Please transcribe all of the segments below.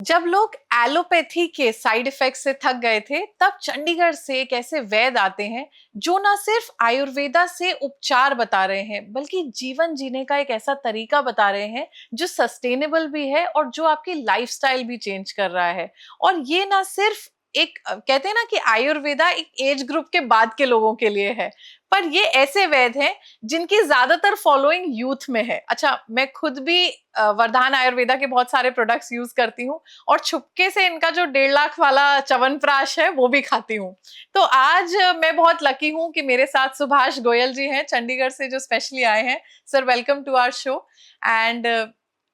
जब लोग एलोपैथी के साइड इफेक्ट से थक गए थे, तब चंडीगढ़ से एक ऐसे वैद्य आते हैं जो ना सिर्फ आयुर्वेदा से उपचार बता रहे हैं, बल्कि जीवन जीने का एक ऐसा तरीका बता रहे हैं जो सस्टेनेबल भी है और जो आपकी लाइफस्टाइल भी चेंज कर रहा है। और ये ना सिर्फ एक कहते हैं ना कि आयुर्वेदा एक एज ग्रुप के बाद के लोगों के लिए है, पर ये ऐसे वैद्य हैं जिनकी ज्यादातर फॉलोइंग यूथ में है। अच्छा, मैं खुद भी वरदान आयुर्वेदा के बहुत सारे प्रोडक्ट्स यूज करती हूँ और छुपके से इनका जो 1.5 लाख वाला च्यवनप्राश है वो भी खाती हूँ। तो आज मैं बहुत लकी हूँ कि मेरे साथ सुभाष गोयल जी हैं, चंडीगढ़ से, जो स्पेशली आए हैं। Sir, welcome to our show. And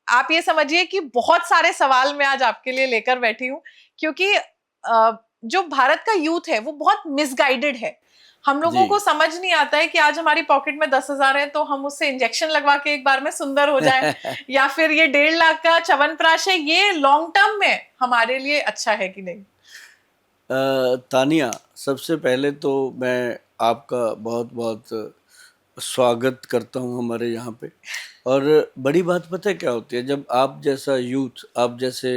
आप ये समझिए कि बहुत सारे सवाल मैं आज आपके लिए लेकर बैठी हूँ, क्योंकि जो भारत का यूथ है वो बहुत मिसगाइडेड है। हम लोगों को समझ नहीं आता है कि आज हमारी पॉकेट में 10,000 है तो हम उससे इंजेक्शन लगवा के एक बार में सुंदर हो जाए या फिर ये 1.5 लाख का च्यवनप्राश है, ये लॉन्ग टर्म में हमारे लिए अच्छा है कि नहीं? तानिया, सबसे पहले तो मैं आपका बहुत बहुत स्वागत करता हूं हमारे यहाँ पे। और बड़ी बात पता है क्या होती है, जब आप जैसा यूथ, आप जैसे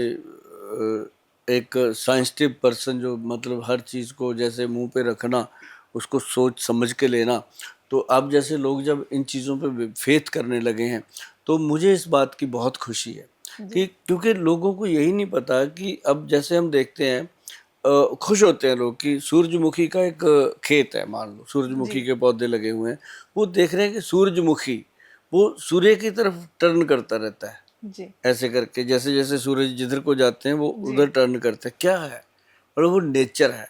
एक साइंटिफिक पर्सन, जो मतलब हर चीज़ को जैसे मुंह पे रखना, उसको सोच समझ के लेना, तो आप जैसे लोग जब इन चीज़ों पे फेथ करने लगे हैं, तो मुझे इस बात की बहुत खुशी है कि क्योंकि लोगों को यही नहीं पता कि अब जैसे हम देखते हैं, खुश होते हैं लोग कि सूरजमुखी का एक खेत है, मान लो सूरजमुखी के पौधे लगे हुए हैं, वो देख रहे हैं कि सूरजमुखी वो सूर्य की तरफ टर्न करता रहता है जी। ऐसे करके, जैसे जैसे सूरज जिधर को जाते हैं वो उधर टर्न करते हैं। क्या है? और वो नेचर है।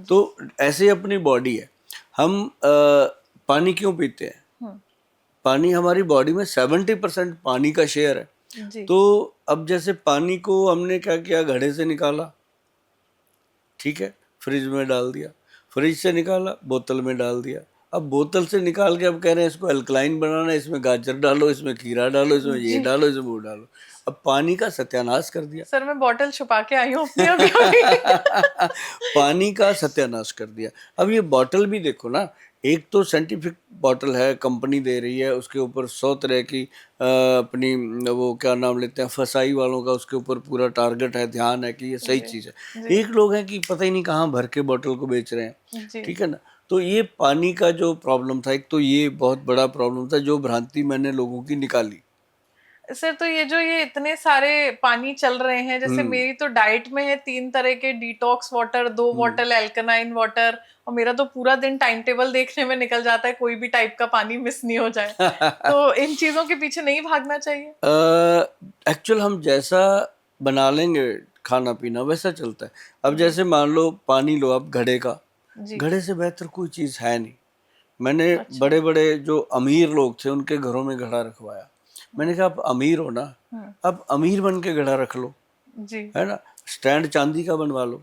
तो ऐसे ही अपनी बॉडी है। हम पानी क्यों पीते हैं? पानी, हमारी बॉडी में 70% पानी का शेयर है। तो अब जैसे पानी को हमने क्या किया, घड़े से निकाला, ठीक है, फ्रिज में डाल दिया, फ्रिज से निकाला, बोतल में डाल दिया, अब बोतल से निकाल के अब कह रहे हैं इसको अल्कलाइन बनाना है, इसमें गाजर डालो, इसमें खीरा डालो, इसमें ये डालो, इसमें वो डालो। अब पानी का सत्यानाश कर दिया। सर, मैं बॉटल छुपा के आई हूँ अपनी अभी। पानी का सत्यानाश कर दिया। अब ये बॉटल भी देखो ना, एक तो साइंटिफिक बॉटल है, कंपनी दे रही है, उसके ऊपर 100 तरह की अपनी वो क्या नाम लेते हैं, फसाई वालों का उसके ऊपर पूरा टारगेट है, ध्यान है कि ये सही चीज़ है। एक लोग हैं कि पता ही नहीं कहाँ भर के बॉटल को बेच रहे हैं, ठीक है ना। तो ये पानी का जो प्रॉब्लम था, एक तो ये बहुत बड़ा प्रॉब्लम था, जो भ्रांति मैंने लोगों की निकाली। सर, तो ये इतने सारे पानी चल रहे हैं, जैसे मेरी तो डाइट में है 3 तरह के detox water, 2 bottle alkaline water, और मेरा तो पूरा दिन टाइम टेबल देखने में निकल जाता है, कोई भी टाइप का पानी मिस नहीं हो जाए। तो इन चीजों के पीछे नहीं भागना चाहिए। एक्चुअल हम जैसा बना लेंगे खाना पीना वैसा चलता है। अब जैसे मान लो पानी लो आप घड़े का, घड़े से बेहतर कोई चीज़ है नहीं। मैंने बड़े बड़े जो अमीर लोग थे उनके घरों में घड़ा रखवाया। मैंने कहा आप अमीर हो ना, अब अमीर बन के घड़ा रख लो, है ना, स्टैंड चांदी का बनवा लो,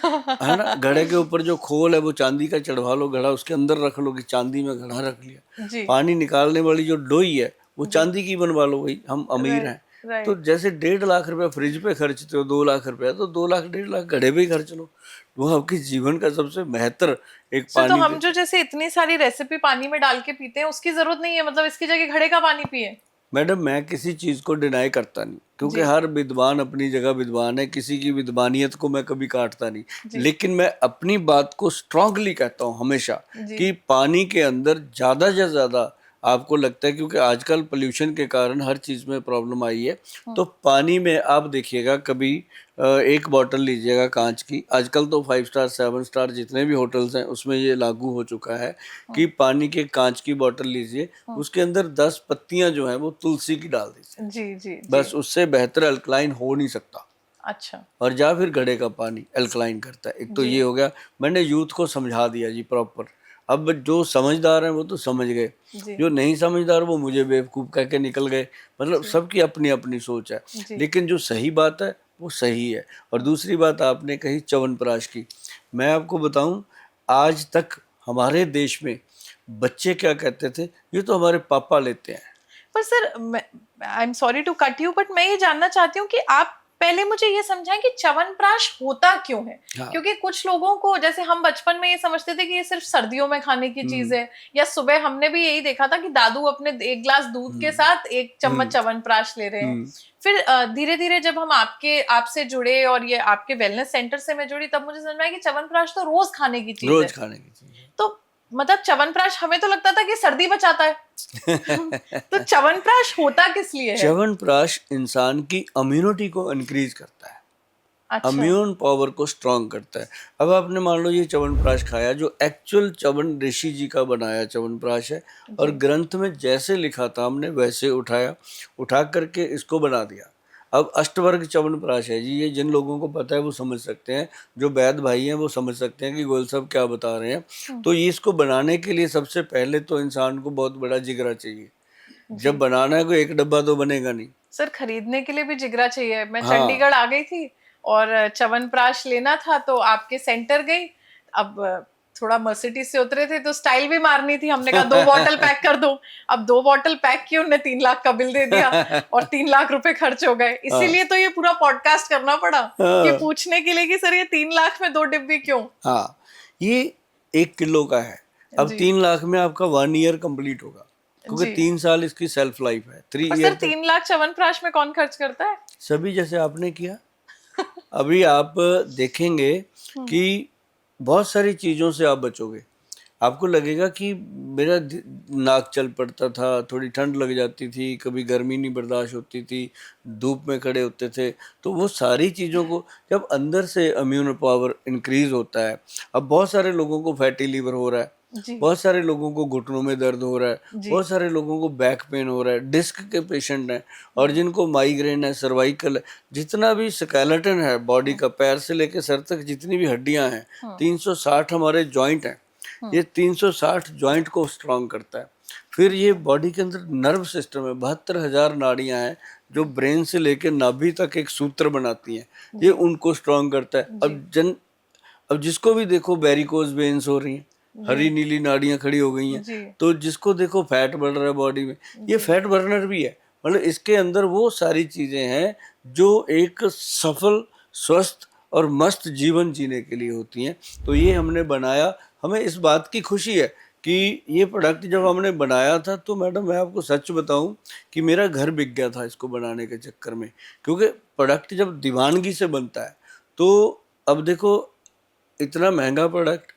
है ना, घड़े के ऊपर जो खोल है वो चांदी का चढ़वा लो, घड़ा उसके अंदर रख लो कि चांदी में घड़ा रख लिया। पानी निकालने वाली जो डोई है वो चांदी की बनवा लो, भाई हम अमीर हैं। तो जैसे 1.5 लाख रुपया फ्रिज पे खर्चते हो, 2 लाख रुपया, तो 2 लाख 1.5 लाख घड़े पे ही खर्च लो। वो आपके जीवन का सबसे बेहतर एक पानी। तो हम जो जैसे इतनी सारी रेसिपी पानी में डाल के पीते हैं, उसकी जरूरत नहीं है, मतलब इसकी जगह घड़े का पानी पिए। मैडम, मैं किसी चीज को डिनाई करता नहीं, क्योंकि हर विद्वान अपनी जगह विद्वान है, किसी की विद्वानियत को मैं कभी काटता नहीं। लेकिन मैं अपनी बात को स्ट्रांगली कहता हूँ हमेशा कि पानी के अंदर ज्यादा से ज्यादा आपको लगता है, क्योंकि आजकल पोल्यूशन के कारण हर चीज में प्रॉब्लम आई है, तो पानी में आप देखिएगा कभी एक बॉटल लीजिएगा कांच की, आजकल तो 5 स्टार 7 स्टार जितने भी होटल्स हैं उसमें ये लागू हो चुका है कि पानी के कांच की बॉटल लीजिए, उसके अंदर 10 पत्तियां जो हैं वो तुलसी की डाल दीजिए। जी। बस उससे बेहतर अल्कलाइन हो नहीं सकता। अच्छा। और या फिर घड़े का पानी अल्कलाइन करता है। एक तो ये हो गया, मैंने यूथ को समझा दिया जी प्रॉपर। अब जो समझदार हैं वो तो समझ गए, जो नहीं समझदार वो मुझे बेवकूफ़ कह के निकल गए। मतलब सबकी अपनी अपनी सोच है, लेकिन जो सही बात है वो सही है। और दूसरी बात आपने कही च्यवनप्राश की, मैं आपको बताऊं, आज तक हमारे देश में बच्चे क्या कहते थे, ये तो हमारे पापा लेते हैं। पर sir, I am sorry to cut you, but मैं ये जानना चाहती हूँ कि आप पहले मुझे ये समझाएं कि च्यवनप्राश होता क्यों है। हाँ। क्योंकि कुछ लोगों को, जैसे हम बचपन में ये समझते थे कि ये सिर्फ सर्दियों में खाने की चीज है, या सुबह हमने भी यही देखा था कि दादू अपने एक ग्लास दूध के साथ एक चम्मच च्यवनप्राश ले रहे हैं। फिर धीरे धीरे जब हम आपसे जुड़े और ये आपके वेलनेस सेंटर से मैं जुड़ी, तब मुझे समझ में आया कि च्यवनप्राश तो रोज खाने की चीज है। रोज खाने की चीज है। तो मतलब च्यवनप्राश, हमें तो लगता था कि सर्दी बचाता है। तो च्यवनप्राश होता किस लिए है? च्यवनप्राश इंसान की इम्यूनिटी को इंक्रीज करता है। अच्छा। इम्यून पावर को स्ट्रांग करता है। अब आपने मान लो ये च्यवनप्राश खाया, जो एक्चुअल च्यवन ऋषि जी का बनाया च्यवनप्राश है, और ग्रंथ में जैसे लिखा था हमने वैसे उठा करके इसको बना दिया। अब अष्टवर्ग च्यवनप्राश है जी, ये जिन लोगों को पता है वो समझ सकते हैं, जो वैद भाई हैं वो समझ सकते हैं कि गोयल साहब क्या बता रहे हैं। तो ये इसको बनाने के लिए सबसे पहले तो इंसान को बहुत बड़ा जिगरा चाहिए। जब बनाना है, कोई एक डब्बा तो बनेगा नहीं सर, खरीदने के लिए भी जिगरा चाहिए। मैं हाँ। चंडीगढ़ आ गई थी और च्यवनप्राश लेना था, तो आपके सेंटर गई। अब थोड़ा मर्सिडीज से उतरे थे तो स्टाइल भी मारनी थी, हमने कहा 2 बॉटल पैक कर दो। अब 2 बॉटल पैक की, उन्होंने 3 लाख का बिल दे दिया और 3 लाख रुपए खर्च हो गए। इसीलिए तो ये पूरा पॉडकास्ट करना पड़ा, ये पूछने के लिए कि सर ये 3 लाख में 2 डिब्बी क्यों? हाँ, ये 1 किलो का है। अब 3 लाख में आपका 1 ईयर कंप्लीट होगा, क्योंकि 3 साल इसकी सेल्फ लाइफ है। 3 per year sir 3 lakh chyawanprash में कौन खर्च करता है? सभी जैसे आपने किया। अभी आप देखेंगे कि बहुत सारी चीजों से आप बचोगे। आपको लगेगा कि मेरा नाक चल पड़ता था, थोड़ी ठंड लग जाती थी, कभी गर्मी नहीं बर्दाश्त होती थी, धूप में खड़े होते थे। तो वो सारी चीज़ों को जब अंदर से इम्यून पावर इंक्रीज होता है। अब बहुत सारे लोगों को फैटी लीवर हो रहा है, बहुत सारे लोगों को घुटनों में दर्द हो रहा है, बहुत सारे लोगों को बैक पेन हो रहा है, डिस्क के पेशेंट हैं, और जिनको माइग्रेन है, सर्वाइकल है, जितना भी स्केलेटन है बॉडी का, पैर से लेकर सर तक जितनी भी हड्डियां हैं, 360 हमारे जॉइंट हैं, ये 360 जॉइंट को स्ट्रांग करता है। फिर ये बॉडी के अंदर नर्व सिस्टम है, 72,000 नाड़ियां हैं जो ब्रेन से लेकर नाभि तक एक सूत्र बनाती हैं, ये उनको स्ट्रांग करता है। अब जिसको भी देखो वेरिकोज वेन्स हो रही हैं, हरी नीली नाड़ियां खड़ी हो गई हैं, तो जिसको देखो फैट बढ़ रहा है बॉडी में, ये फैट बर्नर भी है। मतलब इसके अंदर वो सारी चीजें हैं जो एक सफल, स्वस्थ और मस्त जीवन जीने के लिए होती हैं। तो ये हमने बनाया। हमें इस बात की खुशी है कि ये प्रोडक्ट जब हमने बनाया था, तो मैडम मैं आपको सच बताऊं कि मेरा घर बिक गया था इसको बनाने के चक्कर में। क्योंकि प्रोडक्ट जब दीवानगी से बनता है, तो अब देखो इतना महंगा प्रोडक्ट,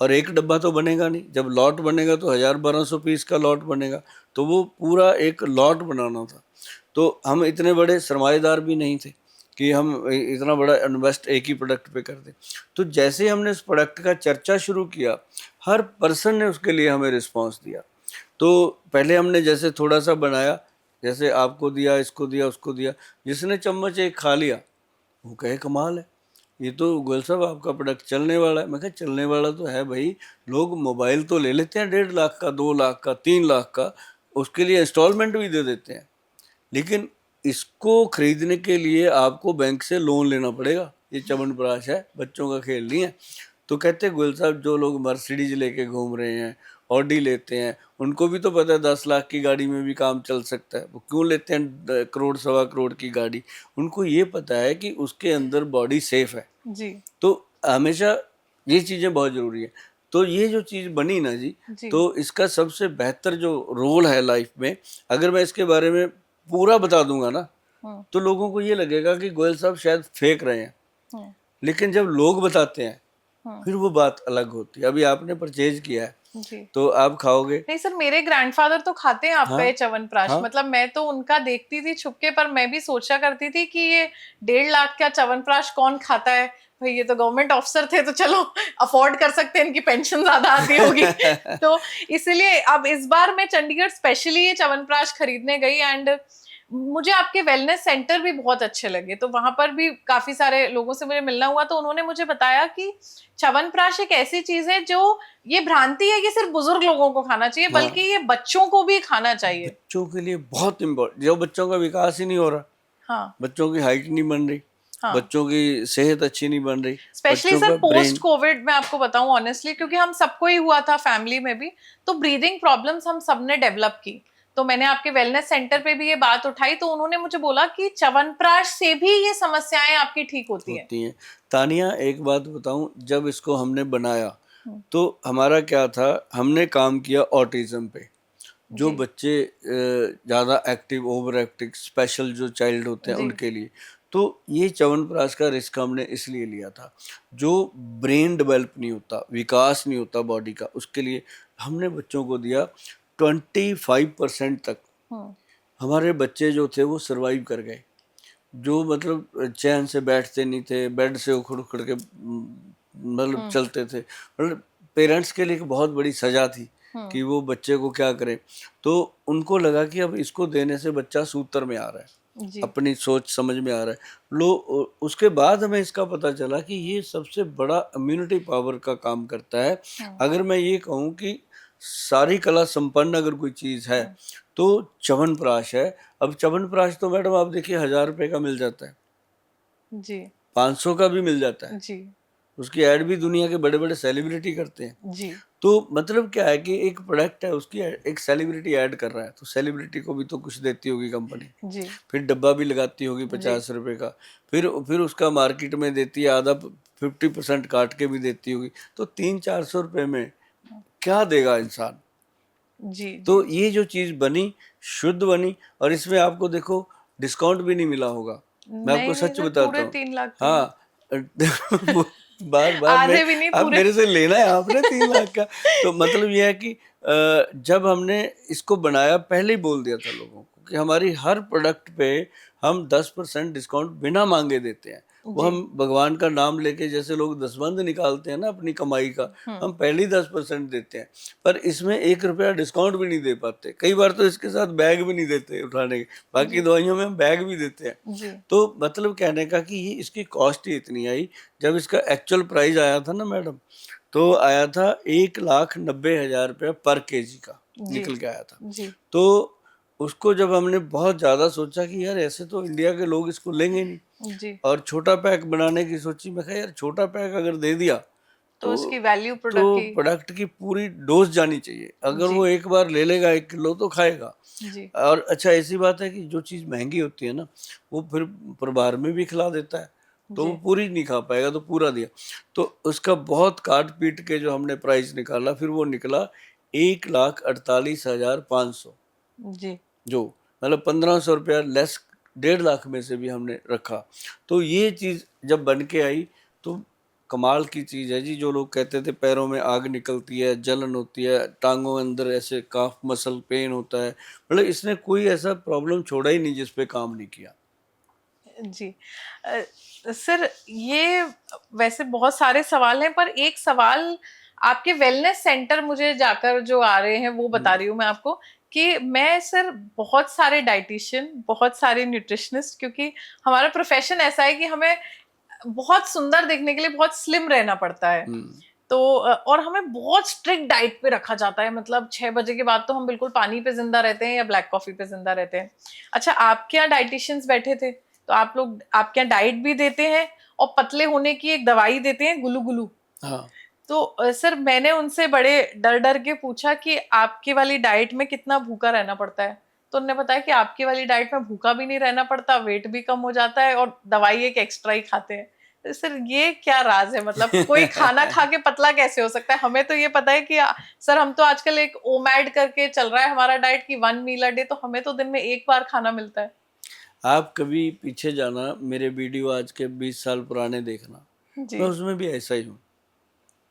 और एक डब्बा तो बनेगा नहीं, जब लॉट बनेगा तो 1,000-1,200 पीस का लॉट बनेगा, तो वो पूरा एक लॉट बनाना था। तो हम इतने बड़े सरमाएदार भी नहीं थे कि हम इतना बड़ा इन्वेस्ट एक ही प्रोडक्ट पे कर दें। तो जैसे हमने उस प्रोडक्ट का चर्चा शुरू किया, हर पर्सन ने उसके लिए हमें रिस्पांस दिया। तो पहले हमने जैसे थोड़ा सा बनाया, जैसे आपको दिया, इसको दिया, उसको दिया, जिसने चम्मच एक खा लिया वो कहे कमाल है, ये तो गोयल साहब आपका प्रोडक्ट चलने वाला है। मैं कहा चलने वाला तो है भाई, लोग मोबाइल तो ले लेते हैं 1.5 लाख का, 2 लाख का, 3 लाख का, उसके लिए इंस्टॉलमेंट भी दे देते हैं, लेकिन इसको खरीदने के लिए आपको बैंक से लोन लेना पड़ेगा। ये च्यवनप्राश है, बच्चों का खेल नहीं है। तो कहते गोयल साहब जो लोग मर्सिडीज लेके घूम रहे हैं, ऑडी लेते हैं, उनको भी तो पता है 10 लाख की गाड़ी में भी काम चल सकता है, वो क्यों लेते हैं करोड़ सवा करोड़ की गाड़ी? उनको ये पता है कि उसके अंदर बॉडी सेफ है जी। तो हमेशा ये चीज़ें बहुत ज़रूरी है। तो ये जो चीज़ बनी ना जी, तो इसका सबसे बेहतर जो रोल है लाइफ में, अगर मैं इसके बारे में पूरा बता दूंगा ना, तो लोगों को ये लगेगा कि गोयल साहब शायद फेंक रहे हैं, लेकिन जब लोग बताते हैं फिर वो बात अलग होती है। अभी आपने परचेज किया है जी, तो आप खाओगे? नहीं सर, मेरे ग्रैंडफादर तो खाते हैं आपका ये च्यवनप्राश। मतलब मैं तो उनका देखती थी छुपके, पर मैं भी सोचा करती थी कि ये 1.5 लाख का च्यवनप्राश कौन खाता है भाई, ये तो गवर्नमेंट ऑफिसर थे तो चलो अफोर्ड कर सकते हैं, इनकी पेंशन ज्यादा आती होगी। तो इसलिए अब इस बार मैं चंडीगढ़ स्पेशली ये च्यवनप्राश खरीदने गई, एंड मुझे आपके वेलनेस सेंटर भी बहुत अच्छे लगे। तो वहां पर भी काफी सारे लोगों से मुझे मिलना हुआ, तो उन्होंने मुझे बताया कि च्यवनप्राश एक ऐसी चीज है जो, ये भ्रांति है कि सिर्फ बुजुर्ग लोगों को खाना चाहिए, बल्कि ये बच्चों को भी खाना चाहिए। बच्चों के लिए बहुत इम्पोर्टेंट, जो बच्चों का विकास ही नहीं हो रहा, बच्चों की हाइट नहीं बन रही, बच्चों की सेहत अच्छी नहीं बन रही, स्पेशली सर पोस्ट कोविड में आपको बताऊं ऑनेस्टली, क्योंकि हम सबको ही हुआ था फैमिली में भी, तो ब्रीदिंग प्रॉब्लम्स हम सबने डेवलप की। तो मैंने आपके वेलनेस सेंटर पे भी ये बात उठाई, तो उन्होंने मुझे बोला कि च्यवनप्राश से भी ये समस्याएं आपकी ठीक होती हैं। होती हैं। तानिया, एक बात बताऊं, जब इसको हमने बनाया हम्म, तो हमारा क्या था, हमने काम किया ऑटिज्म पे। जो जी बच्चे ज़्यादा एक्टिव, ओवर एक्टिव, स्पेशल जो चाइल्ड होते हैं जी उनके लिए। तो ये च्यवनप्राश का रिस्क हमने इसलिए लिया था। जो ब्रेन डेवलप नहीं होता, विकास नहीं होता बॉडी का, उसके लिए हमने बच्चों को दिया। 25% तक हम्म हमारे बच्चे जो थे वो सरवाइव कर गए। जो मतलब चैन से बैठते नहीं थे, बेड से उखड़ उखड़ के मतलब हम्म चलते थे। मतलब पेरेंट्स के लिए एक बहुत बड़ी सजा थी हम्म कि वो बच्चे को क्या करें। तो उनको लगा कि अब इसको देने से बच्चा सूत्र में आ रहा है, जी अपनी सोच समझ में आ रहा है। उसके बाद हमें इसका पता चला कि ये सबसे बड़ा इम्यूनिटी पावर का काम करता है। हम्म अगर मैं ये कहूँ कि सारी कला संपन्न अगर कोई चीज़ है हम्म, तो च्यवनप्राश है। अब च्यवनप्राश तो मैडम आप देखिए 1000 रुपये का मिल जाता है, जी 500 का भी मिल जाता है। जी उसकी ऐड भी दुनिया के बड़े बड़े सेलिब्रिटी करते हैं। जी तो मतलब क्या है कि एक प्रोडक्ट है, उसकी एक सेलिब्रिटी ऐड कर रहा है, तो सेलिब्रिटी को भी तो कुछ देती होगी कंपनी। जी फिर डब्बा भी लगाती होगी जी 50 रुपये का। फिर उसका मार्केट में देती है आधा, 50% काट के भी देती होगी। तो 300-400 रुपये में क्या देगा इंसान। जी तो जी ये जो चीज़ बनी, शुद्ध बनी, और इसमें आपको देखो डिस्काउंट भी नहीं मिला होगा। मैं आपको नहीं नहीं सच सर, बताता पूरे हूँ। 3 लाख के हैं। हाँ, वो बार बार मैं, आधे भी नहीं, अब पूरे। मेरे से लेना है आपने 3 लाख का। तो मतलब ये है कि जब हमने इसको बनाया, पहले ही बोल दिया था लोगों को कि हमारी हर प्रोडक्ट पे हम 10% डिस्काउंट बिना मांगे देते हैं। वो जी हम भगवान का नाम लेके, जैसे लोग दसबंध निकालते हैं ना अपनी कमाई का, हम्म हम पहले ही 10% देते हैं। पर इसमें 1 रुपया डिस्काउंट भी नहीं दे पाते। कई बार तो इसके साथ बैग भी नहीं देते उठाने के। बाकी जी दवाइयों में हम बैग भी देते हैं। जी तो मतलब कहने का कि ये इसकी कॉस्ट ही इतनी आई। जब इसका एक्चुअल प्राइस आया था ना मैडम, तो आया था 1,90,000 रुपया पर केजी का जी निकल के आया था। जी तो उसको जब हमने बहुत ज़्यादा सोचा कि यार ऐसे तो इंडिया के लोग इसको लेंगे नहीं, जी, और छोटा पैक बनाने की सोची। मैं कहा यार छोटा पैक अगर दे दिया तो तो उसकी वैल्यू तो प्रोडक्ट की। प्रोडक्ट की पूरी डोज जानी चाहिए। अगर जी वो एक बार ले लेगा 1 किलो तो खाएगा। जी और अच्छा, ऐसी बात है कि जो चीज़ महंगी होती है ना, वो फिर परिवार में भी खिला देता है, तो वो जी पूरी नहीं खा पाएगा, तो पूरा दिया। तो उसका बहुत काट पीट के जो हमने प्राइस निकाला, फिर वो निकला 1,48,500। जी जो मतलब 1500 रुपया लेस, 1.5 लाख में से भी हमने रखा। तो ये चीज़ जब बन के आई तो कमाल की चीज़ है जी। जो लोग कहते थे पैरों में आग निकलती है, जलन होती है, टांगों के अंदर ऐसे काफ मसल पेन होता है, मतलब इसने कोई ऐसा प्रॉब्लम छोड़ा ही नहीं जिस पे काम नहीं किया। जी अ, सर, ये वैसे बहुत सारे सवाल हैं, पर एक सवाल आपके वेलनेस सेंटर मुझे जाकर जो आ रहे हैं वो बता रही हूँ मैं आपको, कि मैं सर बहुत सारे डाइटिशियन, बहुत सारे न्यूट्रिशनिस्ट, क्योंकि हमारा प्रोफेशन ऐसा है कि हमें बहुत सुंदर दिखने के लिए बहुत स्लिम रहना पड़ता है। हम्म। तो और हमें बहुत स्ट्रिक्ट डाइट पे रखा जाता है, मतलब 6 बजे के बाद तो हम बिल्कुल पानी पे जिंदा रहते हैं या ब्लैक कॉफी पे जिंदा रहते हैं। अच्छा, आपके यहाँ डाइटिशियंस बैठे थे, तो आप लोग आपके यहाँ डाइट भी देते हैं और पतले होने की एक दवाई देते हैं, गुलू गुलू। हाँ। तो सर, मैंने उनसे बड़े डर डर के पूछा कि आपकी वाली डाइट में कितना भूखा रहना पड़ता है, तो उन्होंने बताया कि आपकी वाली डाइट में भूखा भी नहीं रहना पड़ता, वेट भी कम हो जाता है और दवाई एक एक्स्ट्रा ही खाते हैं। तो सर, ये क्या राज है? मतलब कोई खाना खा के पतला कैसे हो सकता है? हमें तो ये पता है कि सर, हम तो आजकल एक ओमैड करके चल रहा है हमारा डाइट की 1 मील अ डे, तो हमें तो दिन में एक बार खाना मिलता है। आप कभी पीछे जाना, मेरे वीडियो आज के 20 साल पुराने देखना, जी। मैं उसमें भी ऐसा ही हूँ।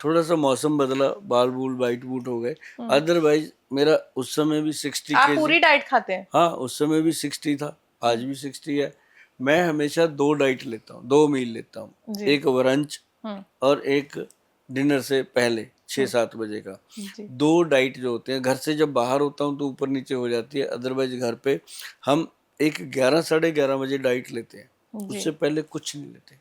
थोड़ा सा मौसम बदला, बाल बूल वाइट बूट हो गए, हम्म। अदरवाइज मेरा उस समय भी 60 आप केजी। पूरी डाइट खाते हैं? हाँ, उस समय भी 60 था, आज भी 60 है। मैं हमेशा 2 डाइट लेता हूँ, 2 मील लेता हूँ। जी। एक ब्रंच हम्म और एक डिनर से पहले छः हम्म सात बजे का। जी 2 डाइट जो होते हैं, घर से जब बाहर होता हूँ तो ऊपर नीचे हो जाती है, अदरवाइज घर पे हम एक 11 साढ़े 11 बजे डाइट लेते हैं। जी उससे पहले कुछ नहीं लेते।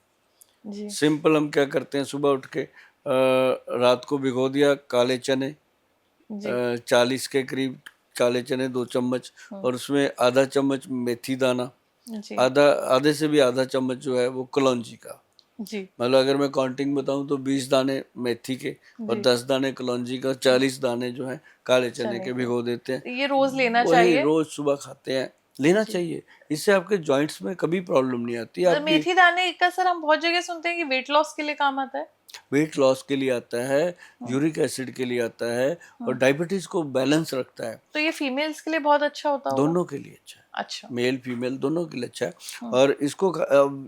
जी सिंपल हम क्या करते हैं, सुबह उठ के रात को भिगो दिया काले चने, जी 40 के करीब काले चने, 2 चम्मच, हम्म और उसमें आधा चम्मच मेथी दाना, जी आधा, आधे से भी आधा चम्मच जो है वो कलौंजी का, जी, मतलब अगर मैं काउंटिंग बताऊं तो 20 दाने मेथी के और जी। 10 दाने कलौंजी का, 40 दाने जो है काले चने चने के के। भिगो देते हैं। तो ये रोज़ लेना वही चाहिए? रोज सुबह खाते हैं, लेना जी। चाहिए। इससे आपके जॉइंट्स में कभी प्रॉब्लम नहीं आती। आपकी मेथी दाने का सर हम बहुत जगह सुनते हैं कि वेट लॉस के लिए काम आता है। वेट लॉस के लिए आता है, हुँ, यूरिक एसिड के लिए आता है और हुँ। डायबिटीज को बैलेंस रखता है। तो ये फीमेल्स के लिए बहुत अच्छा होता होगा? दोनों के लिए अच्छा है, अच्छा। मेल फीमेल दोनों के लिए अच्छा है। हुँ, और इसको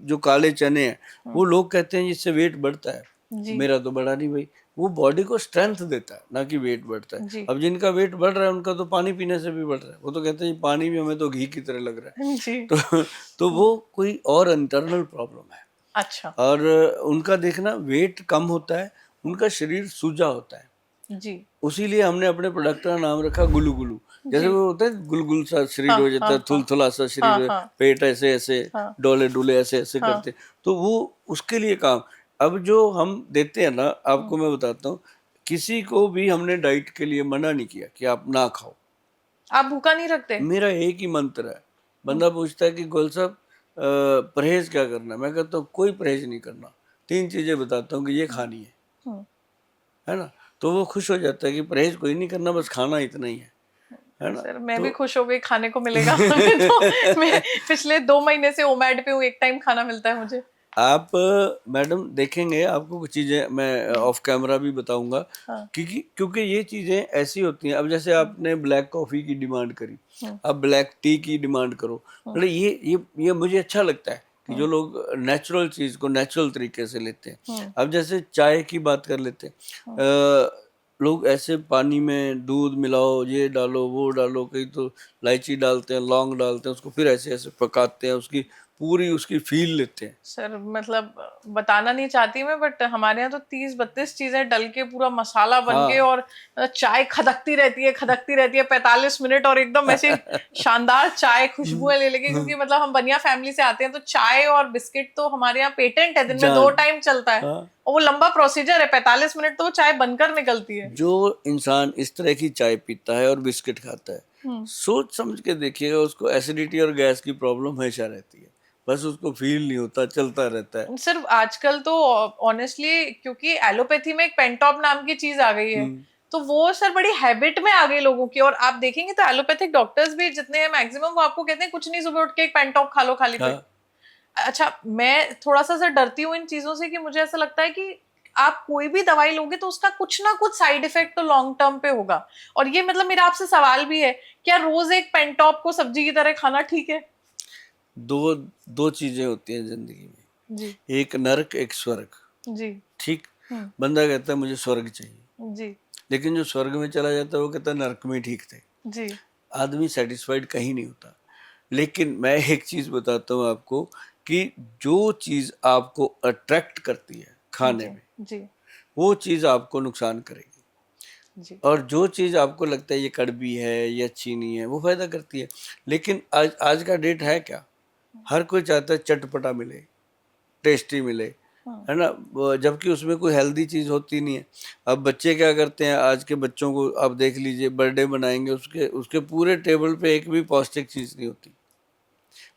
जो काले चने हैं हुँ। वो लोग कहते हैं इससे वेट बढ़ता है। जी, मेरा तो बढ़ा नहीं भाई, वो बॉडी को स्ट्रेंथ देता है ना कि वेट बढ़ता है। जी। अब जिनका वेट बढ़ रहा है उनका तो पानी पीने से भी बढ़ रहा है, वो तो कहते हैं पानी भी हमें तो घी की तरह लग रहा है। जी। तो हुँ, वो कोई और इंटरनल प्रॉब्लम है। अच्छा। और उनका देखना वेट कम होता है, हुँ, उनका शरीर सूजा होता है। जी, उसीलिए हमने अपने प्रोडक्ट का नाम रखा गुलू गुलू। जैसे जी। वो होता है गुलगुल सा शरीर हाँ, हो जाता हाँ, है, हाँ। थुलथुला सा शरीर हाँ, हो, हाँ, पेट ऐसे ऐसे हाँ, डोले डुले ऐसे ऐसे हाँ। करते, तो वो उसके लिए काम। अब जो हम देते हैं ना, हुँ। आपको मैं बताता हूँ, किसी को भी हमने डाइट के लिए मना नहीं किया कि आप ना खाओ। आप भूखा नहीं रखते? मेरा एक ही मंत्र है। हुँ, बंदा पूछता है कि गोल साहब परहेज क्या करना है, मैं कहता हूँ कोई परहेज नहीं करना, 3 चीजें बताता हूँ कि ये हुँ, खानी हुँ। है ना। तो वो खुश हो जाता है कि परहेज कोई नहीं करना, बस खाना इतना ही है ना। सर मैं भी तो खुश हो गई खाने को मिलेगा हमें तो मैं पिछले 2 महीने से ओमैड पे हूँ, एक टाइम खाना मिलता है मुझे। आप मैडम देखेंगे, आपको कुछ चीज़ें मैं हुँ, ऑफ कैमरा भी बताऊंगा, हाँ, क्योंकि क्योंकि ये चीज़ें ऐसी होती हैं। अब जैसे हुँ, आपने ब्लैक कॉफ़ी की डिमांड करी, हुँ, आप ब्लैक टी की डिमांड करो, हुँ, मतलब ये मुझे अच्छा लगता है कि हुँ, जो लोग नेचुरल चीज़ को नेचुरल तरीके से लेते हैं। हुँ, अब जैसे चाय की बात कर लेते हैं, हुँ, लोग ऐसे पानी में दूध मिलाओ, ये डालो वो डालो, कहीं तो इलायची डालते हैं, लौंग डालते हैं, उसको फिर ऐसे ऐसे पकाते हैं, उसकी पूरी उसकी फील लेते हैं। सर मतलब बताना नहीं चाहती मैं बट हमारे यहाँ तो 30-32 चीज़ें डल के पूरा मसाला बन के हाँ। और चाय खदकती रहती है 45 मिनट और एकदम ऐसे शानदार चाय खुशबुएँ ले लेके क्योंकि मतलब हम बनिया फैमिली से आते हैं तो चाय और बिस्किट तो हमारे यहाँ पेटेंट है, दिन में 2 जान। टाइम चलता है। हाँ। और वो लंबा प्रोसीजर है, 45 मिनट तो वो चाय बनकर निकलती है। जो इंसान इस तरह की चाय पीता है और बिस्किट खाता है, हुँ। सोच समझ के देखिएगा, उसको एसिडिटी और गैस की प्रॉब्लम हमेशा रहती है। बस उसको फील नहीं होता, चलता रहता है। सिर्फ आजकल तो ऑनेस्टली क्योंकि एलोपैथी में एक पेंटॉप नाम की चीज आ गई है हम्म। तो वो सर बड़ी हैबिट में आ गई लोगों की और आप देखेंगे तो एलोपैथिक डॉक्टर्स भी जितने हैं मैक्सिमम वो आपको कहते हैं कुछ नहीं सुबह उठ के एक पेंटॉप खा लो खाली पेट। हाँ। अच्छा मैं थोड़ा सा सर डरती हूँ इन चीजों से कि मुझे ऐसा लगता है कि आप कोई भी दवाई लोगे तो उसका कुछ ना कुछ साइड इफेक्ट तो लॉन्ग टर्म पे होगा और ये मतलब मेरा आपसे सवाल भी है क्या रोज एक पेंटॉप को सब्जी की तरह खाना ठीक है? दो दो चीजें होती हैं जिंदगी में, जी। एक नरक एक स्वर्ग। जी। ठीक। हम्म। बंदा कहता है मुझे स्वर्ग चाहिए, जी। लेकिन जो स्वर्ग में चला जाता है वो कहता है नरक में ठीक थे। जी। आदमी सेटिस्फाइड कहीं नहीं होता। लेकिन मैं एक चीज बताता हूँ आपको कि जो चीज आपको अट्रैक्ट करती है खाने जी। में, जी। वो चीज आपको नुकसान करेगी। जी। और जो चीज आपको लगता है ये कड़वी है, ये अच्छी नहीं है, वो फायदा करती है। लेकिन आज आज का डेट है क्या, हर कोई चाहता है चटपटा मिले, टेस्टी मिले, हाँ। है ना। जबकि उसमें कोई हेल्दी चीज होती नहीं है। अब बच्चे क्या करते हैं, आज के बच्चों को आप देख लीजिए, बर्थडे बनाएंगे, उसके उसके पूरे टेबल पे एक भी पौष्टिक चीज नहीं होती।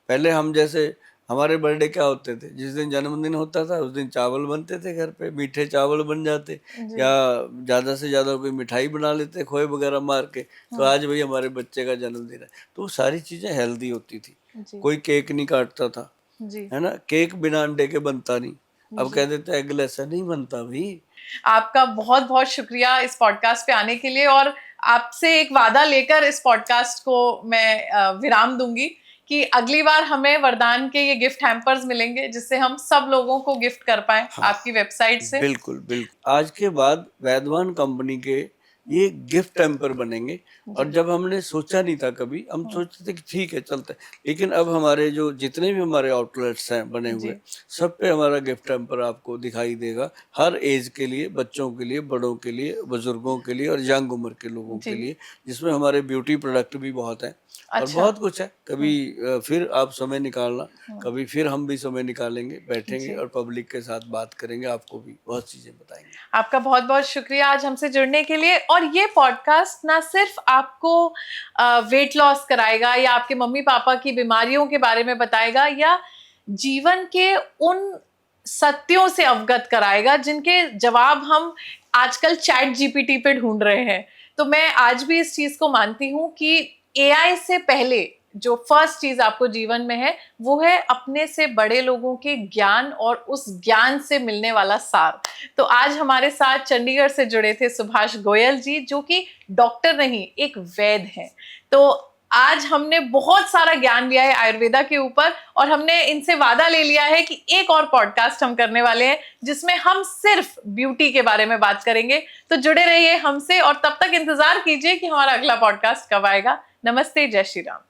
पहले हम जैसे, हमारे बर्थडे क्या होते थे, जिस दिन जन्मदिन होता था उस दिन चावल बनते थे घर पे, मीठे चावल बन जाते, जी। या ज़्यादा से ज़्यादा कोई मिठाई बना लेते खोए वगैरह मार के। तो हाँ। आज भाई हमारे बच्चे का जन्मदिन है, तो वो सारी चीज़ें हेल्दी होती थी। जी। कोई केक नहीं काटता था, जी। है ना। केक बिना अंडे के बनता नहीं। अब कह जी। देते हैं एगलेस है, नहीं बनता भाई। आपका बहुत-बहुत शुक्रिया इस पॉडकास्ट पे आने के लिए और आपसे एक वादा लेकर इस पॉडकास्ट को मैं विराम दूँगी कि अगली बार हमें वरदान के ये गिफ्ट हैम्पर्स मिलेंगे जिससे हम सब लोगों को गिफ्ट कर पाएँ हाँ, आपकी वेबसाइट से। बिल्कुल बिल्कुल। आज के बाद वैधवान कंपनी के ये गिफ्ट टेम्पर बनेंगे। और जी। जब हमने सोचा नहीं था कभी, हम हुँ। सोचते थे कि ठीक है चलता है, लेकिन अब हमारे जो जितने भी हमारे आउटलेट्स हैं बने हुए, जी। सब पे हमारा गिफ्ट टेम्पर आपको दिखाई देगा। हर एज के लिए, बच्चों के लिए, बड़ों के लिए, बुजुर्गों के लिए और यंग उम्र के लोगों के जी। लिए, जिसमें हमारे ब्यूटी प्रोडक्ट भी बहुत हैं और अच्छा। बहुत कुछ है। कभी हुँ। फिर आप समय निकालना, हुँ। कभी फिर हम भी समय निकालेंगे, बैठेंगे जी। और पब्लिक के साथ बात करेंगे, आपको भी बहुत चीजें बताएंगे। आपका बहुत-बहुत शुक्रिया आज हमसे जुड़ने के लिए और ये पॉडकास्ट ना सिर्फ आपको वेट लॉस कराएगा या आपके मम्मी-पापा की बीमारियों के बारे में बताएगा या जीवन के उन सत्यों से अवगत कराएगा, जिनके जवाब हम आजकल चैट जीपीटी पे ढूंढ रहे हैं। तो मैं आज भी इस चीज को मानती हूँ कि एआई से पहले जो फर्स्ट चीज आपको जीवन में है, वो है अपने से बड़े लोगों के ज्ञान और उस ज्ञान से मिलने वाला सार। तो आज हमारे साथ चंडीगढ़ से जुड़े थे सुभाष गोयल जी, जो कि डॉक्टर नहीं, एक वैद्य हैं। तो आज हमने बहुत सारा ज्ञान लिया है आयुर्वेदा के ऊपर, और हमने इनसे वादा ले लिया है कि एक और पॉडकास्ट हम करने वाले हैं जिसमें हम सिर्फ ब्यूटी के बारे में बात करेंगे। तो जुड़े रहिए हमसे, और तब तक इंतजार कीजिए कि हमारा अगला पॉडकास्ट कब आएगा। नमस्ते, जय श्री राम।